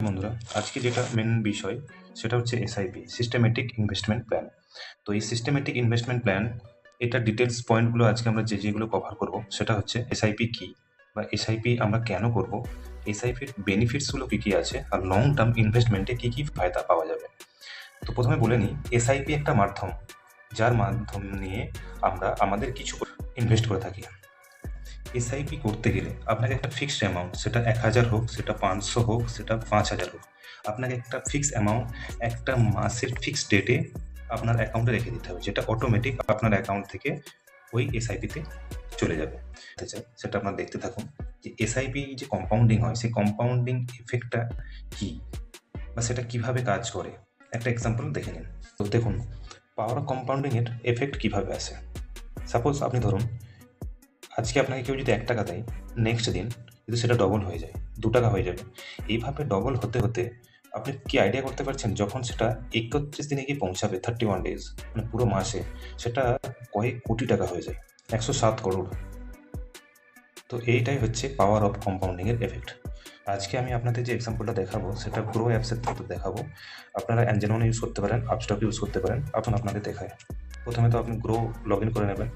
বন্ধুরা, আজকে যেটা মেন বিষয় সেটা হচ্ছে এসআইপি, সিস্টেমেটিক ইনভেস্টমেন্ট প্ল্যান। তো এই সিস্টেমেটিক ইনভেস্টমেন্ট প্ল্যান, এটা ডিটেলস পয়েন্টগুলো আজকে আমরা যেগুলো কভার করব সেটা হচ্ছে এসআইপি কি, বা এসআইপি আমরা কেন করব, এসআইপির বেনিফিটসগুলো কী কী আছে, আর লং টার্ম ইনভেস্টমেন্টে কী কী ফায়দা পাওয়া যাবে। তো প্রথমে বলে নিই, এসআইপি একটা মাধ্যম, যার মাধ্যম নিয়ে আমরা আমাদের কিছু ইনভেস্ট করে থাকি। এসআইপি করতে গেলে আপনাকে একটা ফিক্সড অ্যামাউন্ট, সেটা 1000 হোক, সেটা 500 হোক, সেটা 5000 হোক, আপনাকে একটা ফিক্সড অ্যামাউন্ট একটা মাসের ফিক্সড ডেটে আপনার অ্যাকাউন্টে রেখে দিতে হবে, যেটা অটোমেটিক আপনার অ্যাকাউন্ট থেকে ওই এসআইপিতে চলে যাবে। সেটা আপনার দেখতে থাকুন যে এসআইপি যে কম্পাউন্ডিং হয়, সেই কম্পাউন্ডিং এফেক্টটা কী, বা সেটা কিভাবে কাজ করে। একটা এক্সাম্পল দেখে নিন। তো দেখুন, পাওয়ার অফ কম্পাউন্ডিংয়ের এফেক্ট কীভাবে আসে। সাপোজ আপনি ধরুন, আজকে আপনাকে কেউ যদি 1 টাকা দেয়, নেক্সট দিন কিন্তু সেটা ডবল হয়ে যায়, 2 টাকা হয়ে যাবে। এইভাবে ডবল হতে হতে আপনি কি আইডিয়া করতে পারছেন, যখন সেটা 31 দিনে গিয়ে পৌঁছাবে, 31 ডেজ, মানে পুরো মাসে, সেটা কয়েক কোটি টাকা হয়ে যায়, 107 করোড়। তো এইটাই হচ্ছে পাওয়ার অফ কম্পাউন্ডিংয়ের এফেক্ট। আজকে আমি আপনাদের যে এক্সাম্পলটা দেখাবো সেটা গ্রো অ্যাপসের থ্রুতে দেখাবো। আপনারা অ্যাঞ্জেলন ইউজ করতে পারেন, আপস্টক ইউজ করতে পারেন। এখন আপনাদের দেখায়, প্রথমে তো আপনি গ্রো লগ ইন করে নেবেন।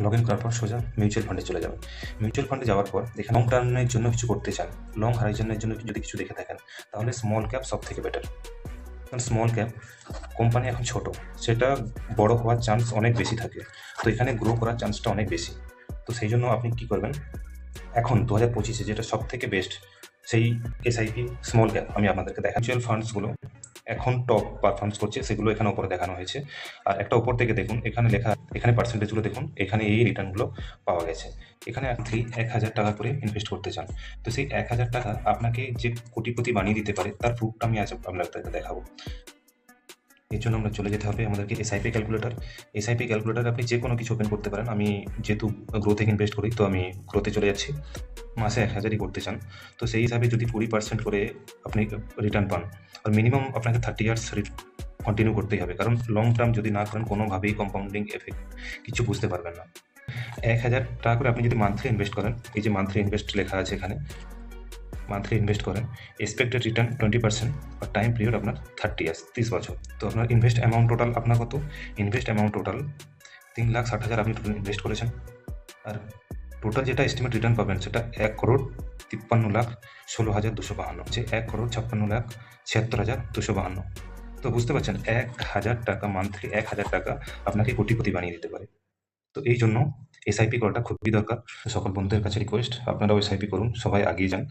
লগ ইন করার পর সোজা মিউচুয়াল ফান্ডে চলে যাবেন। মিউচুয়াল ফান্ডে যাওয়ার পর এখানে লং টার্মের জন্য কিছু করতে চান, লং হারাইজনের জন্য যদি কিছু দেখে থাকেন, তাহলে স্মল ক্যাপ সব থেকে বেটার। কারণ স্মল ক্যাপ কোম্পানি এখন ছোট, সেটা বড় হওয়ার চান্স অনেক বেশি থাকে, তো এখানে গ্রো করার চান্সটা অনেক বেশি। তো সেই জন্য আপনি কী করবেন, এখন 2025-এ যেটা সব থেকে বেস্ট, সেই এসআইপি স্মল ক্যাপ আমি আপনাদেরকে দেখা। মিউচুয়াল ফান্ডসগুলো এখন টপ পারফরমেন্স করছে, সেগুলো এখানে উপরে দেখানো হয়েছে। আর একটা উপর থেকে দেখুন, এখানে লেখা, এখানে পার্সেন্টেজগুলো দেখুন, এখানে এই রিটার্নগুলো পাওয়া গেছে। এখানে আপনি 1000 টাকা করে ইনভেস্ট করতে চান, তো সেই 1000 টাকা আপনাকে যে কোটিপতি বানিয়ে দিতে পারে, তার প্রুফটা আমি আজ আপনাদেরকে দেখাবো। এর জন্য আমরা চলে যেতে হবে আমাদেরকে এসআইপি ক্যালকুলেটর। এসআইপি ক্যালকুলেটর আপনি যে কোনো কিছু ওপেন করতে পারেন। আমি যেহেতু গ্রোথে ইনভেস্ট করি, তো আমি গ্রোথে চলে যাচ্ছি। মাসে 1000ই করতে চান, তো সেই হিসাবে যদি 20% করে আপনি রিটার্ন পান, আর মিনিমাম আপনাকে 30 ইয়ার্স কন্টিনিউ করতেই হবে, কারণ লং টার্ম যদি না করেন কোনোভাবেই কম্পাউন্ডিং এফেক্ট কিছু বুঝতে পারবেন না। 1000 টাকা করে আপনি যদি মান্থলি ইনভেস্ট করেন, এই যে মান্থলি ইনভেস্ট লেখা আছে এখানে, মান্থলি ইনভেস্ট করেন, এক্সপেক্টেড রিটার্ন 20%, আর টাইম পিরিয়ড আপনার 30 ইয়ার্স, 30 বছর। তো আপনার ইনভেস্ট অ্যামাউন্ট টোটাল আপনার কত? ইনভেস্ট অ্যামাউন্ট টোটাল 3,60,000 আপনি টোটাল ইনভেস্ট করেছেন। আর টোটাল যেটা এস্টিমেট রিটার্ন পাবেন সেটা 1,53,16,252, যে 1,56,76,252। তো বুঝতে পারছেন, 1000 টাকা মান্থলি, 1000 টাকা আপনাকে কোটিপতি বানিয়ে দিতে পারে। তো এই জন্য এসআইপি করাটা খুবই দরকার। সকল বন্ধুদের কাছে রিকোয়েস্ট, আপনারাও এসআইপি করুন, সবাই এগিয়ে যান।